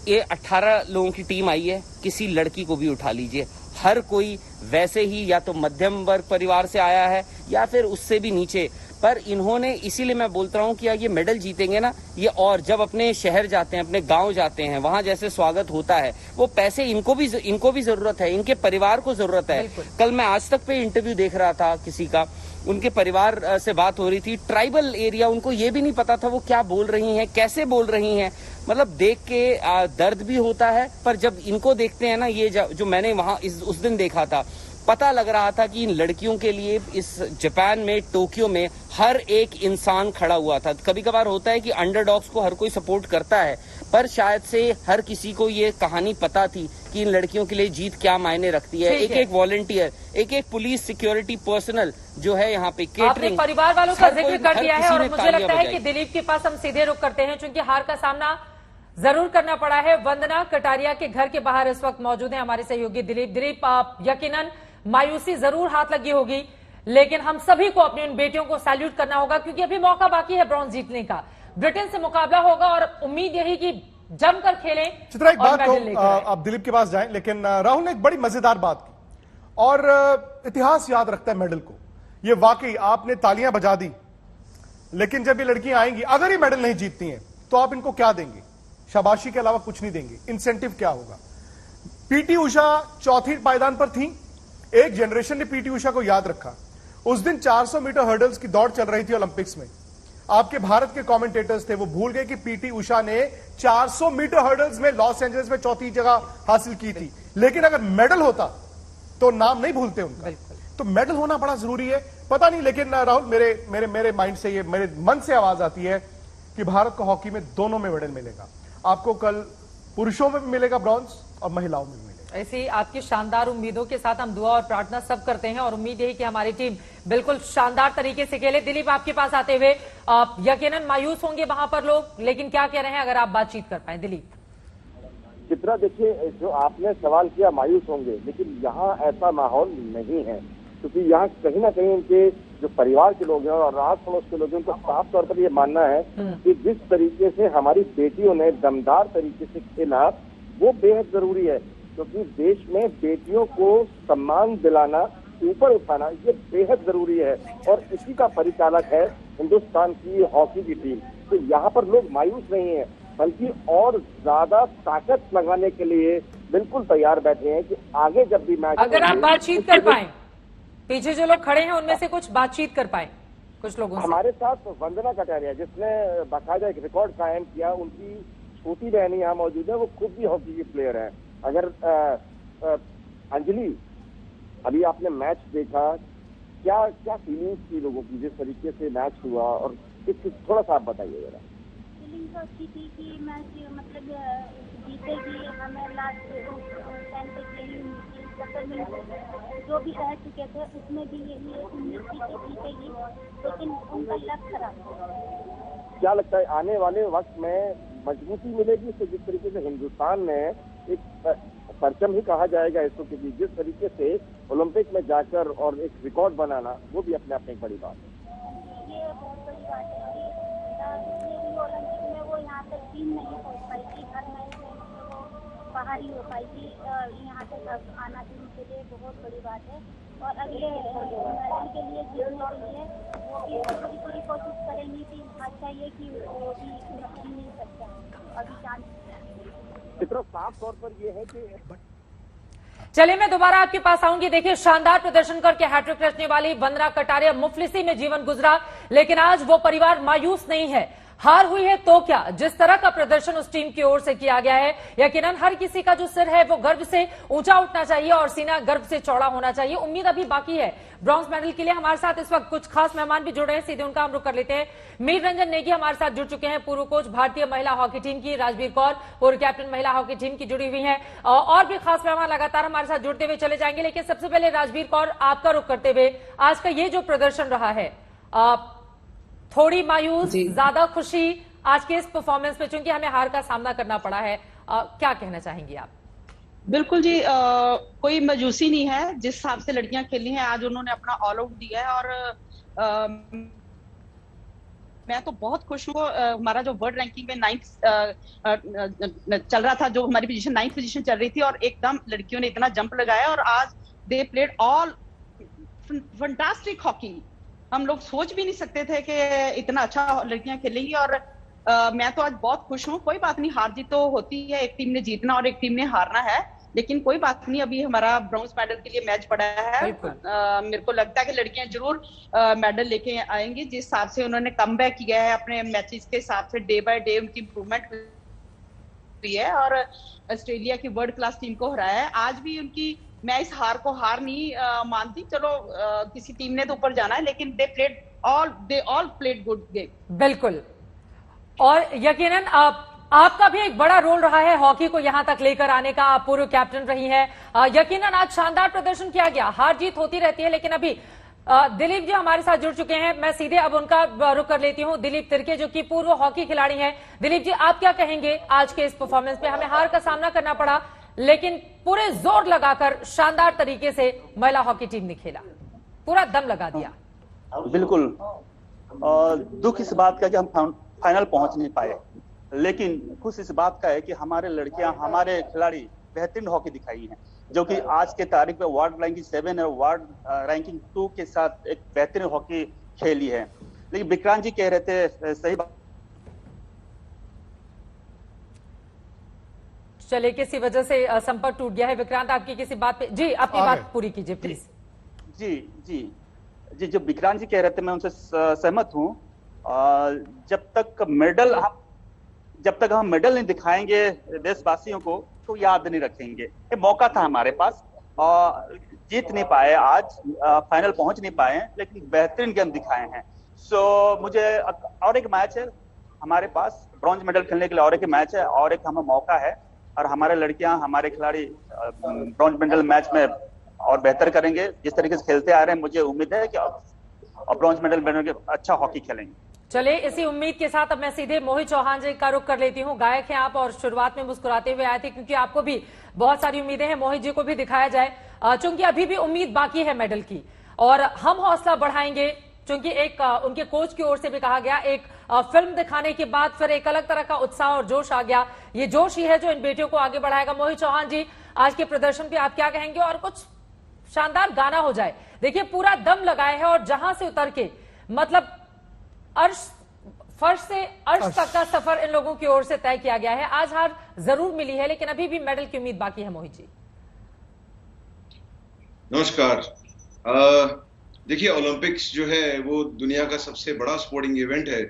ये 18 लोगों की टीम आई है, किसी लड़की को भी उठा लीजिए, हर कोई वैसे ही या तो मध्यम वर्ग परिवार से आया है या फिर उससे भी नीचे। पर इन्होंने, इसीलिए मैं बोलता हूँ कि यार ये मेडल जीतेंगे ना ये, और जब अपने शहर जाते हैं, अपने गांव जाते हैं, वहां जैसे स्वागत होता है, वो पैसे इनको भी जरूरत है, इनके परिवार को जरूरत है। कल मैं आज तक पे इंटरव्यू देख रहा था किसी का, उनके परिवार से बात हो रही थी, ट्राइबल एरिया, उनको ये भी नहीं पता था वो क्या बोल रही हैं, कैसे बोल रही हैं। मतलब देख के दर्द भी होता है, पर जब इनको देखते हैं ना, ये जो मैंने वहां उस दिन देखा था, पता लग रहा था कि इन लड़कियों के लिए इस जापान में, टोक्यो में हर एक इंसान खड़ा हुआ था। कभी कभार होता है कि अंडरडॉग्स को हर कोई सपोर्ट करता है, पर शायद से हर किसी को ये कहानी पता थी कि इन लड़कियों के लिए जीत क्या मायने रखती है। एक वॉलंटियर, एक पुलिस सिक्योरिटी पर्सनल जो है यहाँ पे, केटरिंग, परिवार वालों का जिक्र कर दिया है। और मुझे लगता है कि दिलीप के पास हम सीधे रुख करते हैं, क्योंकि हार का सामना जरूर करना पड़ा है। वंदना कटारिया के घर के बाहर इस वक्त मौजूद है हमारे सहयोगी दिलीप। यकीनन मायूसी जरूर हाथ लगी होगी, लेकिन हम सभी को अपनी उन बेटियों को सैल्यूट करना होगा, क्योंकि अभी मौका बाकी है ब्रॉन्ज जीतने का। ब्रिटेन से मुकाबला होगा और उम्मीद यही कि जमकर खेलें। चित्रा, एक बात तो आप दिलीप के पास जाएं, लेकिन राहुल ने एक बड़ी मजेदार बात की, और इतिहास याद रखता है मेडल को। ये वाकई आपने तालियां बजा दी, लेकिन जब ये लड़कियां आएंगी, अगर ये मेडल नहीं जीतती हैं तो आप इनको क्या देंगे? शाबाशी के अलावा कुछ नहीं देंगे। इंसेंटिव क्या होगा? पीटी उषा चौथी पायदान पर थी, एक जनरेशन ने पीटी उषा को याद रखा। उस दिन 400 मीटर हर्डल्स की दौड़ चल रही थी ओलंपिक्स में। आपके भारत के कमेंटेटर्स थे, वो भूल गए कि पीटी उषा ने 400 मीटर हर्डल्स में लॉस एंजल्स में चौथी जगह हासिल की थी। लेकिन अगर मेडल होता तो नाम नहीं भूलते उनका। तो मेडल होना बड़ा जरूरी है। पता नहीं, लेकिन राहुल, मेरे माइंड से, ये मेरे मन से आवाज आती है कि भारत को हॉकी में दोनों में मेडल मिलेगा। आपको कल पुरुषों में भी मिलेगा ब्रॉन्ज और महिलाओं में भी मिलेगा। ऐसी आपकी शानदार उम्मीदों के साथ हम दुआ और प्रार्थना सब करते हैं, और उम्मीद यही कि हमारी टीम बिल्कुल शानदार तरीके से खेले। दिलीप, आपके पास आते हुए यकीनन मायूस होंगे वहां पर लोग, लेकिन क्या कह रहे हैं अगर आप बातचीत कर पाए? दिलीप। चित्रा, देखिए, जो आपने सवाल किया मायूस होंगे, लेकिन यहाँ ऐसा माहौल नहीं है, क्योंकि यहाँ कहीं ना कहीं इनके जो परिवार के लोग हैं और आस पड़ोस के लोग हैं, उनको साफ तौर पर ये मानना है कि जिस तरीके से हमारी बेटियों ने दमदार तरीके से खेला, वो बेहद जरूरी है। क्योंकि देश में बेटियों को सम्मान दिलाना, ऊपर उठाना, ये बेहद जरूरी है, और इसी का परिचालक है हिंदुस्तान की हॉकी की टीम। तो यहाँ पर लोग मायूस नहीं है, बल्कि और ज्यादा ताकत लगाने के लिए बिल्कुल तैयार बैठे हैं कि आगे जब भी मैच, अगर आप बातचीत कर पाए, पीछे जो लोग खड़े हैं उनमें से कुछ बातचीत कर पाए कुछ लोगों से। हमारे साथ वंदना कटारिया, जिसने बाकायदा एक रिकॉर्ड कायम किया, उनकी छोटी बहन यहाँ मौजूद है, वो खुद भी हॉकी की प्लेयर है। अगर अंजलि, अभी आपने मैच देखा, क्या क्या फीलिंग्स थी लोगों की जिस तरीके से मैच हुआ, और थोड़ा सा आप बताइए जरा। फीलिंग तो अच्छी थी कि मैच मतलब जीतेगी, हमें लास्ट टाइम तक यही जो भी रह चुके थे उसमें भी यही उम्मीद थी कि जीतेगी, लेकिन उनका लक खराब। क्या लगता है आने वाले वक्त में मजबूती मिलेगी इससे? जिस तरीके से हिंदुस्तान ने एक परचम ही कहा जाएगा इसको, क्योंकि जिस तरीके से ओलंपिक में जाकर और एक रिकॉर्ड बनाना, वो भी अपने आप में एक बड़ी बात है। ये बहुत बड़ी बात है कि ओलंपिक में वो यहाँ तक टीम नहीं पहुँच पाई थी, हर मैच में वो बाहर ही हो पाई थी। यहाँ तक आना टीम के लिए बहुत बड़ी बात है, और अगले मेडल के लिए जीतने के लिए वो भी पूरी कोशिश करेंगी। कि अच्छा ये कि वो भी नहीं मिल सकता अभी चांस। इतना साफ तौर पर ये है कि चलिए मैं दोबारा आपके पास आऊंगी। देखिए, शानदार प्रदर्शन करके हैट्रिक रचने वाली वंदना कटारिया, मुफलिसी में जीवन गुजरा, लेकिन आज वो परिवार मायूस नहीं है। हार हुई है तो क्या, जिस तरह का प्रदर्शन उस टीम की ओर से किया गया है, यकीनन हर किसी का जो सिर है वो गर्व से ऊंचा उठना चाहिए और सीना गर्व से चौड़ा होना चाहिए। उम्मीद अभी बाकी है ब्रॉन्ज मेडल के लिए। हमारे साथ इस वक्त कुछ खास मेहमान भी जुड़ रहे हैं, सीधे उनका हम रुख कर लेते हैं। मीर रंजन नेगी हमारे साथ जुड़ चुके हैं, पूर्व कोच भारतीय महिला हॉकी टीम की। राजवीर कौर पूर्व कैप्टन महिला हॉकी टीम की जुड़ी हुई है, और भी खास मेहमान लगातार हमारे साथ जुड़ते हुए चले जाएंगे। लेकिन सबसे पहले राजवीर कौर, आपका रुख करते हुए आज का ये जो प्रदर्शन रहा है, थोड़ी मायूस, ज्यादा खुशी आज के इस परफॉर्मेंस में, चूंकि हमें हार का सामना करना पड़ा है, क्या कहना चाहेंगी आप? बिल्कुल जी, कोई मायूसी नहीं है। जिस हिसाब से लड़कियां खेली हैं आज, उन्होंने अपना ऑल आउट दिया है और मैं तो बहुत खुश हूँ। हमारा जो वर्ल्ड रैंकिंग में 9th चल रहा था, जो हमारी पोजीशन 9th पोजीशन चल रही थी, और एकदम लड़कियों ने इतना जंप लगाया और आज they played all fantastic hockey. हम लोग सोच भी नहीं सकते थे कि इतना अच्छा लड़कियां खेलेंगी और मैं तो आज बहुत खुश हूँ। कोई बात नहीं, हार जीत तो होती है, एक टीम ने जीतना और एक टीम ने हारना है, लेकिन कोई बात नहीं। अभी हमारा ब्रॉन्ज मेडल के लिए मैच पड़ा है। मेरे को लगता है कि लड़कियां जरूर मेडल लेके आएंगी। जिस हिसाब से उन्होंने कमबैक किया है अपने मैचेस के हिसाब से, डे बाय डे उनकी इंप्रूवमेंट हुई है और ऑस्ट्रेलिया की वर्ल्ड क्लास टीम को हराया है। आज भी उनकी, मैं इस हार को हार नहीं मानती। चलो किसी टीम ने तो ऊपर जाना है, लेकिन they all played good game. बिल्कुल, और यकीनन आपका भी एक बड़ा रोल रहा है हॉकी को यहां तक लेकर आने का। आप पूर्व कैप्टन रही हैं। यकीनन आज शानदार प्रदर्शन किया गया। हार जीत होती रहती है, लेकिन अभी दिलीप जी हमारे साथ जुड़ चुके हैं। मैं सीधे अब उनका रुख कर लेती हूं, दिलीप तिर्के, जो कि पूर्व हॉकी खिलाड़ी हैं। दिलीप जी, आप क्या कहेंगे आज के इस परफॉर्मेंस पे? हमें हार का सामना करना पड़ा, लेकिन पूरे जोर लगाकर शानदार तरीके से महिला हॉकी टीम ने खेला, पूरा दम लगा दिया। बिल्कुल, दुख इस बात का कि हम फाइनल पहुंच नहीं पाए, लेकिन खुश इस बात का है कि हमारे लड़कियां, हमारे खिलाड़ी बेहतरीन हॉकी दिखाई हैं, जो कि आज के तारीख में वर्ल्ड रैंकिंग 7 और वर्ल्ड रैंकिंग 2 के साथ एक बेहतरीन हॉकी खेली है। लेकिन विक्रांत जी कह रहे थे, सही बात, चले किसी वजह से संपर्क टूट गया है। विक्रांत, आपकी किसी बात पे जी, अपनी बात पूरी कीजिए प्लीज। जी जी जी, जो विक्रांत जी कह रहे थे मैं उनसे सहमत हूँ। जब तक हम मेडल नहीं दिखाएंगे देशवासियों को, तो याद नहीं रखेंगे। ये मौका था हमारे पास, जीत नहीं पाए, आज फाइनल पहुंच नहीं पाए, लेकिन बेहतरीन गेम दिखाए हैं। मुझे और एक मैच है हमारे पास, ब्रॉन्ज मेडल खेलने के लिए और एक मैच है, और एक हमें मौका है, और हमारे लड़कियां, हमारे खिलाड़ी ब्रॉन्ज मेडल मैच में और बेहतर करेंगे। जिस तरीके से खेलते आ रहे हैं, मुझे उम्मीद है कि ब्रॉन्ज मेडल अच्छा हॉकी खेलेंगे। चले, इसी उम्मीद के साथ अब मैं सीधे मोहित चौहान जी का रुख कर लेती हूँ। गायक हैं आप और शुरुआत में मुस्कुराते हुए आए थे, क्योंकि आपको भी बहुत सारी उम्मीदें हैं। मोहित जी को भी दिखाया जाए, चूंकि अभी भी उम्मीद बाकी है मेडल की, और हम हौसला बढ़ाएंगे, क्योंकि एक उनके कोच की ओर से भी कहा गया, एक फिल्म दिखाने के बाद फिर एक अलग तरह का उत्साह और जोश आ गया। ये जोश ही है जो इन बेटियों को आगे बढ़ाएगा। मोहित चौहान जी, आज के प्रदर्शन पे आप क्या कहेंगे? और कुछ शानदार गाना हो जाए। देखिए, पूरा दम लगाए है और जहां से उतर के, मतलब फर्श से अर्श तक का सफर इन लोगों की ओर से तय किया गया है। आज हार जरूर मिली है, लेकिन अभी भी मेडल की उम्मीद बाकी है। मोहित जी नमस्कार। देखिए, ओलंपिक्स जो है वो दुनिया का सबसे बड़ा स्पोर्टिंग इवेंट है,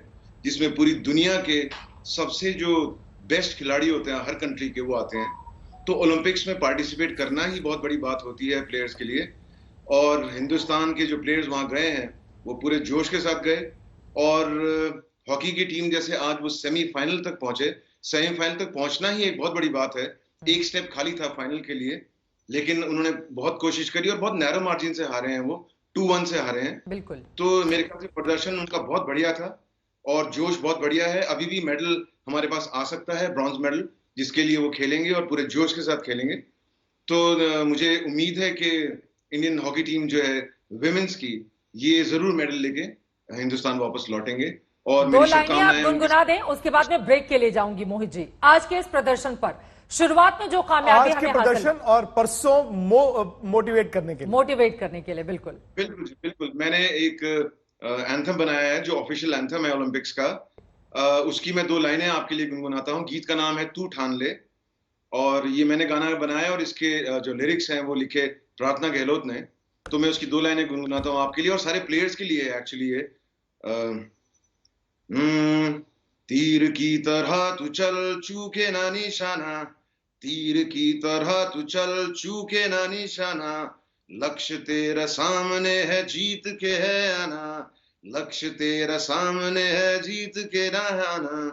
जिसमें पूरी दुनिया के सबसे जो बेस्ट खिलाड़ी होते हैं हर कंट्री के, वो आते हैं। तो ओलंपिक्स में पार्टिसिपेट करना ही बहुत बड़ी बात होती है प्लेयर्स के लिए, और हिंदुस्तान के जो प्लेयर्स वहां गए हैं वो पूरे जोश के साथ गए, और हॉकी की टीम जैसे आज वो सेमीफाइनल तक पहुंचे। सेमीफाइनल तक पहुंचना ही एक बहुत बड़ी बात है। एक स्टेप खाली था फाइनल के लिए, लेकिन उन्होंने बहुत कोशिश करी और बहुत नैरो मार्जिन से हारे हैं, वो 2-1 से हारे हैं। बिल्कुल। तो मेरे ख्याल से प्रदर्शन उनका बहुत बढ़िया था और जोश बहुत बढ़िया है। अभी भी मेडल हमारे पास आ सकता है, ब्रॉन्ज मेडल, जिसके लिए वो खेलेंगे और पूरे जोश के साथ खेलेंगे। तो मुझे उम्मीद है कि इंडियन हॉकी टीम जो है विमेंस की, ये जरूर मेडल लेके हिंदुस्तान वापस लौटेंगे। और दो लाइनें आप गुनगुना दें, उसके बाद मैं ब्रेक के लिए जाऊंगी। मोहित जी, आज के इस प्रदर्शन पर, शुरुआत में जो कामयाबी हमें प्रदर्शन और परसों मोटिवेट करने के लिए बिल्कुल बिल्कुल मैंने एक एंथम बनाया है जो ऑफिशियल एंथम है ओलंपिक्स का। उसकी मैं 2 लाइनें आपके लिए गुनगुनाता हूँ। गीत का नाम है तू ठान ले, और ये मैंने गाना बनाया और इसके जो लिरिक्स हैं वो लिखे प्रार्थना गहलोत ने। तो मैं उसकी 2 लाइनें गुनगुनाता हूँ आपके लिए और सारे प्लेयर्स के लिए एक्चुअली ये। तीर की तरह तू चल चूके ना निशाना, तीर की तरह तू चल चूके ना निशाना, लक्ष्य तेरा सामने है जीत के है आना, लक्ष्य तेरा सामने है जीत के ना आना,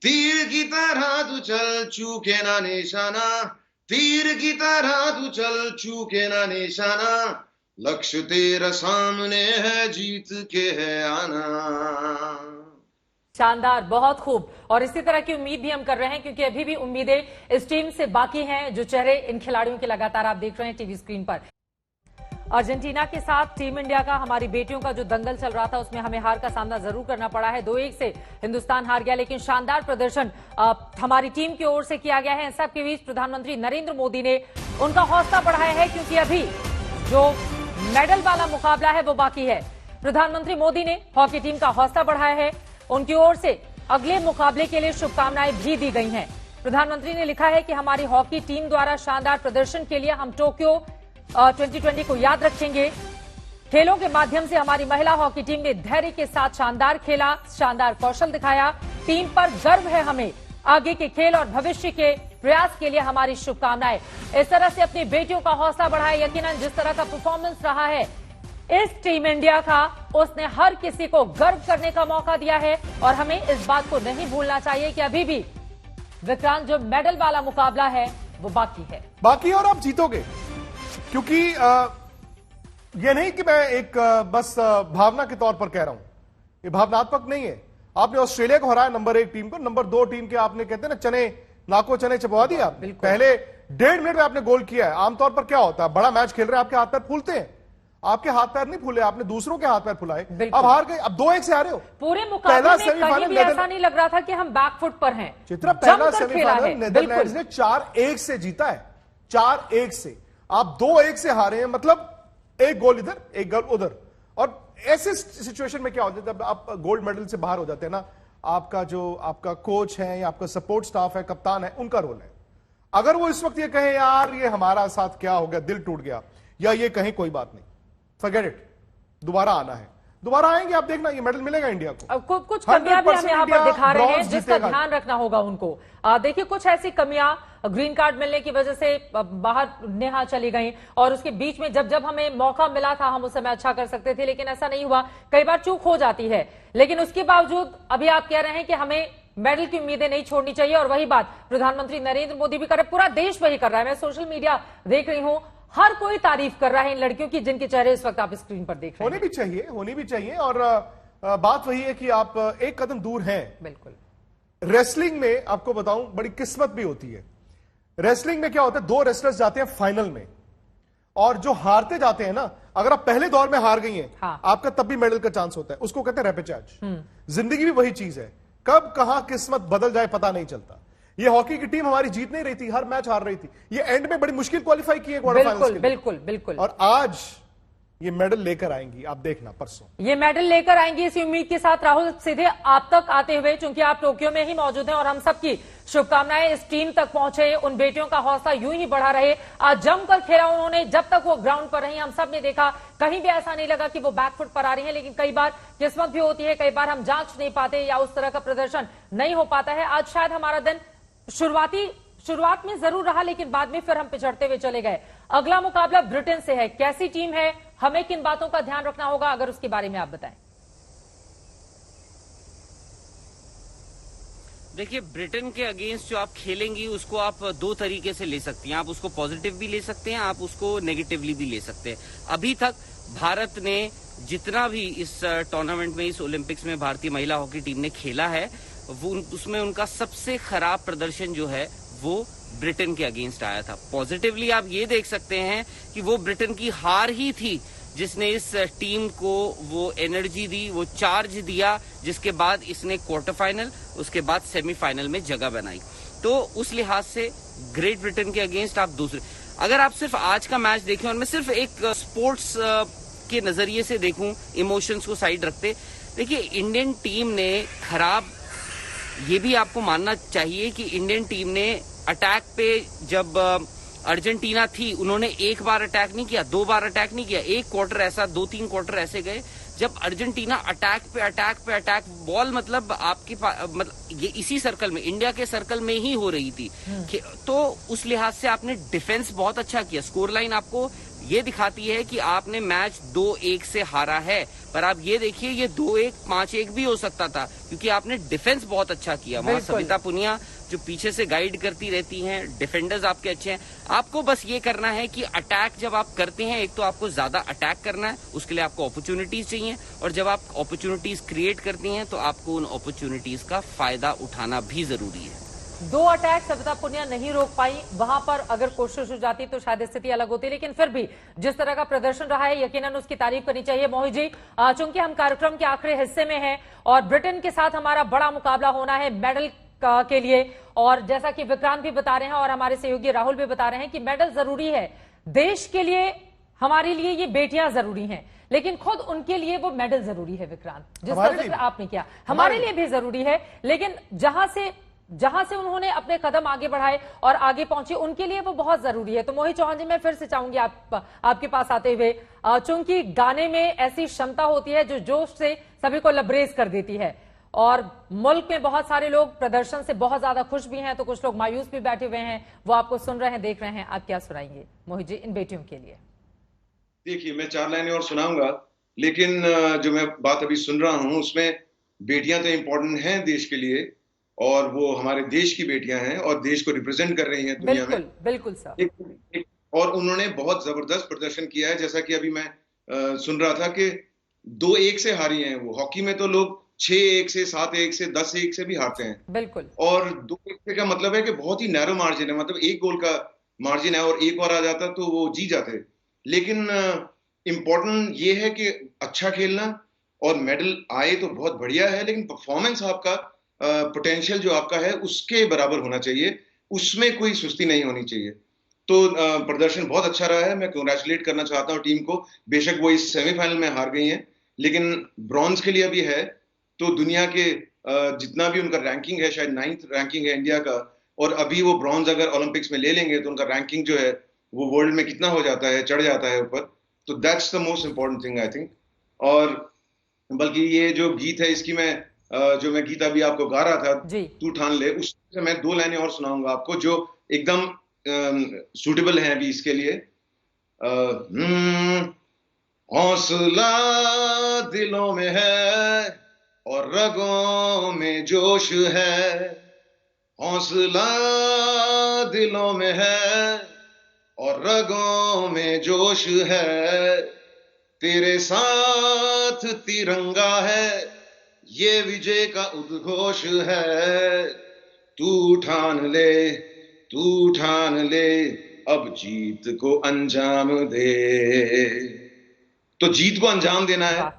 तीर की तरह तू चल चूके ना निशाना, तीर की तरह तू चल चूके ना निशाना, लक्ष्य तेरा सामने है जीत के है आना। शानदार, बहुत खूब। और इसी तरह की उम्मीद भी हम कर रहे हैं क्योंकि अभी भी उम्मीदें इस टीम से बाकी हैं, जो चेहरे इन खिलाड़ियों के लगातार आप देख रहे हैं टीवी स्क्रीन पर। अर्जेंटीना के साथ टीम इंडिया का, हमारी बेटियों का जो दंगल चल रहा था उसमें हमें हार का सामना जरूर करना पड़ा है। 2-1 से हिंदुस्तान हार गया, लेकिन शानदार प्रदर्शन हमारी टीम की ओर से किया गया है। इन सब के बीच प्रधानमंत्री नरेंद्र मोदी ने उनका हौसला बढ़ाया है क्योंकि अभी जो मेडल वाला मुकाबला है वो बाकी है। प्रधानमंत्री मोदी ने हॉकी टीम का हौसला बढ़ाया है, उनकी ओर से अगले मुकाबले के लिए शुभकामनाएं भी दी गई हैं। प्रधानमंत्री ने लिखा है कि हमारी हॉकी टीम द्वारा शानदार प्रदर्शन के लिए हम टोक्यो 2020 को याद रखेंगे। खेलों के माध्यम से हमारी महिला हॉकी टीम ने धैर्य के साथ शानदार खेला, शानदार कौशल दिखाया। टीम पर गर्व है हमें, आगे के खेल और भविष्य के प्रयास के लिए हमारी शुभकामनाएं। इस तरह से अपनी बेटियों का हौसला बढ़ाया। यकीनन जिस तरह का परफॉर्मेंस रहा है इस टीम इंडिया का, उसने हर किसी को गर्व करने का मौका दिया है और हमें इस बात को नहीं भूलना चाहिए कि अभी भी विक्रांत जो मेडल वाला मुकाबला है वो बाकी है और आप जीतोगे, क्योंकि ये नहीं कि मैं एक बस भावना के तौर पर कह रहा हूं, ये भावनात्मक नहीं है। आपने ऑस्ट्रेलिया को हराया नंबर 1 टीम को, नंबर 2 टीम के आपने कहते हैं ना चने नाको चने चबवा दिया। पहले 1.5 मिनट में आपने गोल किया है। आमतौर पर क्या होता है, बड़ा मैच खेल रहे हैं आपके हाथ पैर फूलते हैं, आपके हाथ पैर नहीं फूले, आपने दूसरों के हाथ पैर फुलाए, अब हार गए, अब 2-1 से हारे हो। पूरे मुकाबले में कहीं भी ऐसा नहीं लग रहा था कि हम बैकफुट पर हैं। चित्रा, पहला सेमीफाइनल नेदरलैंड्स ने 4-1 से जीता है, 4-1 से। आप 2-1 से हारे हैं, मतलब 1 गोल इधर 1 गोल उधर। और ऐसे सिचुएशन में क्या होता है, जब आप गोल्ड मेडल से बाहर हो जाते हैं ना, आपका कोच है या आपका सपोर्ट स्टाफ है, कप्तान है, उनका रोल है। अगर वो इस वक्त ये कहे यार ये हमारा साथ क्या हो गया, दिल टूट गया, या ये कहें कोई बात नहीं, फॉरगेट इट, दोबारा आना है, दोबारा आएंगे, आप देखना ये मेडल मिलेगा इंडिया को। अब कुछ कमियां भी हम यहाँ पर दिखा रहे हैं जिसका ध्यान रखना होगा उनको। देखिए कुछ ऐसी कमियां, ग्रीन कार्ड मिलने की वजह से बाहर नेहा चली गई और उसके बीच में जब हमें मौका मिला था हम उस समय अच्छा कर सकते थे, लेकिन ऐसा नहीं हुआ। कई बार चूक हो जाती है, लेकिन उसके बावजूद अभी आप कह रहे हैं कि हमें मेडल की उम्मीदें नहीं छोड़नी चाहिए। और वही बात प्रधानमंत्री नरेंद्र मोदी भी कर रहे, पूरा देश वही कर रहा है। मैं सोशल मीडिया देख रही हूं, हर कोई तारीफ कर रहा है इन लड़कियों की जिनके चेहरे इस वक्त आप स्क्रीन पर देख रहे हैं। होनी भी चाहिए। और बात वही है कि आप एक कदम दूर हैं। बिल्कुल। रेसलिंग में आपको बताऊं बड़ी किस्मत भी होती है। रेसलिंग में क्या होता है, 2 रेसलर्स जाते हैं फाइनल में, और जो हारते जाते हैं ना, अगर आप पहले दौर में हार गई हैं, आपका तब भी मेडल का चांस होता है, उसको कहते हैं रेपेचेज। जिंदगी भी वही चीज है, कब कहां किस्मत बदल जाए पता नहीं चलता। ये हॉकी की टीम हमारी जीत नहीं रही थी, हर मैच हार रही थी, ये एंड में बड़ी मुश्किल क्वालिफाई किए क्वार्टर फाइनल्स के लिए। बिल्कुल। और आज ये मेडल लेकर आएंगी, आप देखना परसों ये मेडल लेकर आएंगी, इसी उम्मीद के साथ राहुल सीधे आप तक आते हुए, क्योंकि आप टोक्यो में ही मौजूद हैं और हम सबकी शुभकामनाएं इस टीम तक पहुंचे, उन बेटियों का हौसला यूं ही बढ़ा रहे। आज जमकर खेला उन्होंने, जब तक वो ग्राउंड पर रही हम सब ने देखा, कहीं भी ऐसा नहीं लगा कि वो बैकफुट पर आ रही है। लेकिन कई बार किस्मत भी होती है, कई बार हम जांच नहीं पाते या उस तरह का प्रदर्शन नहीं हो पाता है। आज शायद हमारा दिन शुरुआत में जरूर रहा, लेकिन बाद में फिर हम पिछड़ते हुए चले गए। अगला मुकाबला ब्रिटेन से है, कैसी टीम है, हमें किन बातों का ध्यान रखना होगा, अगर उसके बारे में आप बताएं। देखिए, ब्रिटेन के अगेंस्ट जो आप खेलेंगी उसको आप 2 तरीके से ले सकती हैं। आप उसको पॉजिटिव भी ले सकते हैं, आप उसको नेगेटिवली भी ले सकते हैं। अभी तक भारत ने जितना भी इस टूर्नामेंट में, इस ओलंपिक्स में भारतीय महिला हॉकी टीम ने खेला है, वो उसमें उनका सबसे खराब प्रदर्शन जो है वो ब्रिटेन के अगेंस्ट आया था। पॉजिटिवली आप ये देख सकते हैं कि वो ब्रिटेन की हार ही थी जिसने इस टीम को वो एनर्जी दी, वो चार्ज दिया, जिसके बाद इसने क्वार्टर फाइनल, उसके बाद सेमीफाइनल में जगह बनाई। तो उस लिहाज से ग्रेट ब्रिटेन के अगेंस्ट आप दूसरे, अगर आप सिर्फ आज का मैच देखें और मैं सिर्फ एक स्पोर्ट्स के नजरिए से देखूं, इमोशंस को साइड रखते, देखिए इंडियन टीम ने खराब, ये भी आपको मानना चाहिए कि इंडियन टीम ने अटैक पे, जब अर्जेंटीना थी, उन्होंने 1 बार अटैक नहीं किया, 2 बार अटैक नहीं किया, 1 क्वार्टर ऐसा, 2-3 क्वार्टर ऐसे गए जब अर्जेंटीना अटैक पे अटैक बॉल मतलब आपके मतलब ये इसी सर्कल में, इंडिया के सर्कल में ही हो रही थी, तो उस लिहाज से आपने डिफेंस बहुत अच्छा किया। स्कोर लाइन आपको ये दिखाती है कि आपने मैच 2-1 से हारा है, पर आप ये देखिए ये 2-1 5-1 भी हो सकता था, क्योंकि आपने डिफेंस बहुत अच्छा किया। वहां सविता पुनिया जो पीछे से गाइड करती रहती हैं, डिफेंडर्स आपके अच्छे हैं। आपको बस ये करना है कि अटैक जब आप करते हैं, एक तो आपको ज्यादा अटैक करना है, उसके लिए आपको अपॉर्चुनिटीज चाहिए, और जब आप अपॉर्चुनिटीज क्रिएट करती हैं तो आपको उन अपॉर्चुनिटीज का फायदा उठाना भी जरूरी है। 2 अटैक सविता पुनिया नहीं रोक पाई, वहां पर अगर कोशिश हो जाती तो शायद स्थिति अलग होती, लेकिन फिर भी जिस तरह का प्रदर्शन रहा है यकीनन उसकी तारीफ करनी चाहिए। मोहित जी, चूंकि हम कार्यक्रम के आखिरी हिस्से में हैं और ब्रिटेन के साथ हमारा बड़ा मुकाबला होना है मेडल के लिए, और जैसा कि विक्रांत भी बता रहे हैं और हमारे सहयोगी राहुल भी बता रहे हैं कि मेडल जरूरी है देश के लिए, हमारे लिए ये बेटियां जरूरी हैं, लेकिन खुद उनके लिए वो मेडल जरूरी है। विक्रांत, जिसका जिक्र आपने किया, हमारे लिए भी जरूरी है, लेकिन जहां से उन्होंने अपने कदम आगे बढ़ाए और आगे पहुंचे, उनके लिए वो बहुत जरूरी है। तो मोहित चौहान जी, मैं फिर से चाहूंगी आपके पास आते हुए, चूंकि गाने में ऐसी क्षमता होती है जो जोश से सभी को लबरेज कर देती है, और मुल्क में बहुत सारे लोग प्रदर्शन से बहुत ज्यादा खुश भी हैं, तो कुछ लोग मायूस भी बैठे हुए हैं, वो आपको सुन रहे हैं, देख रहे हैं। आप क्या सुनाएंगे मोहित जी इन बेटियों के लिए? देखिए, मैं 4 लाइनें और सुनाऊंगा, लेकिन जो मैं बात अभी सुन रहा हूं उसमें बेटियां तो इम्पोर्टेंट हैं देश के लिए, और वो हमारे देश की बेटियां हैं और देश को रिप्रेजेंट कर रही हैं दुनिया में। बिल्कुल सर। और उन्होंने बहुत जबरदस्त प्रदर्शन किया है, जैसा कि अभी मैं सुन रहा था कि 2-1 से हारी हैं वो। हॉकी में तो लोग 6-1 से, 7-1 से, 10-1 से भी हारते हैं। बिल्कुल। और 2-1 से का मतलब है कि बहुत ही नैरो मार्जिन है, मतलब 1 गोल का मार्जिन है, और 1 और आ जाता तो वो जीत जाते। लेकिन इम्पोर्टेंट ये है कि अच्छा खेलना, और मेडल आए तो बहुत बढ़िया है, लेकिन परफॉर्मेंस आपका, पोटेंशियल जो आपका है उसके बराबर होना चाहिए, उसमें कोई सुस्ती नहीं होनी चाहिए। तो प्रदर्शन बहुत अच्छा रहा है, मैं कांग्रेचुलेट करना चाहता हूं टीम को। बेशक वो इस सेमीफाइनल में हार गई हैं, लेकिन ब्रॉन्ज के लिए अभी है, तो दुनिया के जितना भी उनका रैंकिंग है, शायद 9th रैंकिंग है इंडिया का, और अभी वो ब्रॉन्ज अगर ओलंपिक्स में ले लेंगे तो उनका रैंकिंग जो है वो वर्ल्ड में कितना हो जाता है, चढ़ जाता है ऊपर। तो that's the most important thing I think. और बल्कि ये जो गीत है, इसकी मैं जो मैं गीत अभी आपको गा रहा था, तू ठान ले, उससे मैं 2 लाइनें और सुनाऊंगा आपको जो एकदम सूटेबल हैं अभी इसके लिए। हौसला दिलों में है और रगों में जोश है, हौसला दिलों में है और रगों में जोश है, तेरे साथ तिरंगा है, ये विजय का उद्घोष है, तू ठान ले, तू ठान ले, अब जीत को अंजाम दे। तो जीत को अंजाम देना है,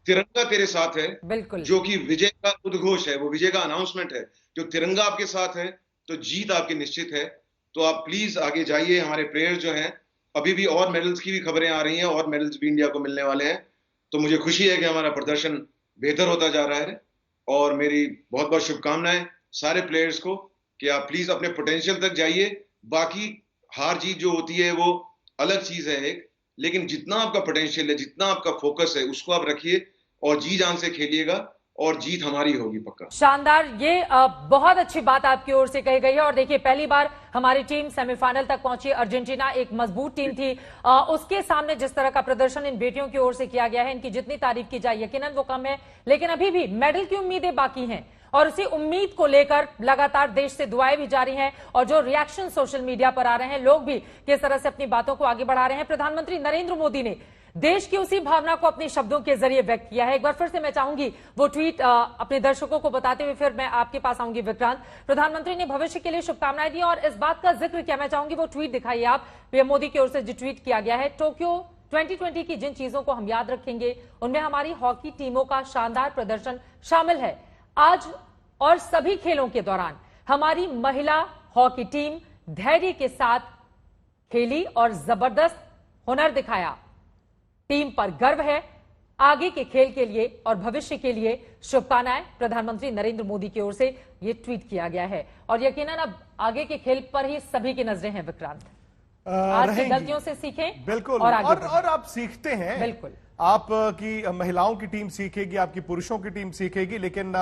तिरंगा तेरे साथ है, बिल्कुल, जो कि विजय का उद्घोष है, वो विजय का अनाउंसमेंट है। जो तिरंगा आपके साथ है तो जीत आपकी निश्चित है। तो आप प्लीज आगे जाइए। हमारे प्लेयर्स जो हैं, अभी भी और मेडल्स की भी खबरें आ रही हैं, और मेडल्स भी इंडिया को मिलने वाले हैं। तो मुझे खुशी है कि हमारा प्रदर्शन बेहतर होता जा रहा है, और मेरी बहुत बहुत शुभकामनाएं सारे प्लेयर्स को कि आप प्लीज अपने पोटेंशियल तक जाइए। बाकी हार जीत जो होती है वो अलग चीज है एक, लेकिन जितना आपका पोटेंशियल है, जितना आपका फोकस है, उसको आप रखिए और जी जान से खेलिएगा, और जीत हमारी होगी पक्का। शानदार, ये बहुत अच्छी बात आपकी ओर से कही गई है। और देखिए, पहली बार हमारी टीम सेमीफाइनल तक पहुंची। अर्जेंटीना एक मजबूत टीम थी, उसके सामने जिस तरह का प्रदर्शन इन बेटियों की ओर से किया गया है, इनकी जितनी तारीफ की जाए यकीनन वो कम है, लेकिन अभी भी मेडल की उम्मीदें बाकी हैं, और उसी उम्मीद को लेकर लगातार देश से दुआएं भी जारी हैं, और जो रिएक्शन सोशल मीडिया पर आ रहे हैं, लोग भी किस तरह से अपनी बातों को आगे बढ़ा रहे हैं। प्रधानमंत्री नरेंद्र मोदी ने देश की उसी भावना को अपने शब्दों के जरिए व्यक्त किया है। एक बार फिर से मैं चाहूंगी वो ट्वीट अपने दर्शकों को बताते हुए फिर मैं आपके पास आऊंगी विक्रांत। प्रधानमंत्री ने भविष्य के लिए शुभकामनाएं दी और इस बात का जिक्र किया। मैं चाहूंगी वो ट्वीट दिखाइए आप, पीएम मोदी की ओर से जो ट्वीट किया गया है। टोक्यो 2020 की जिन चीजों को हम याद रखेंगे उनमें हमारी हॉकी टीमों का शानदार प्रदर्शन शामिल है। आज और सभी खेलों के दौरान हमारी महिला हॉकी टीम धैर्य के साथ खेली और जबरदस्त हुनर दिखाया। टीम पर गर्व है। आगे के खेल के लिए और भविष्य के लिए शुभकामनाएं प्रधानमंत्री नरेंद्र मोदी की ओर से ये ट्वीट किया गया है। और यकीनन अब आगे के खेल पर ही सभी की नजरें हैं विक्रांत। आज की गलतियों से सीखें, बिल्कुल, और आगे और आप सीखते हैं बिल्कुल। आपकी महिलाओं की टीम सीखेगी, आपकी पुरुषों की टीम सीखेगी, लेकिन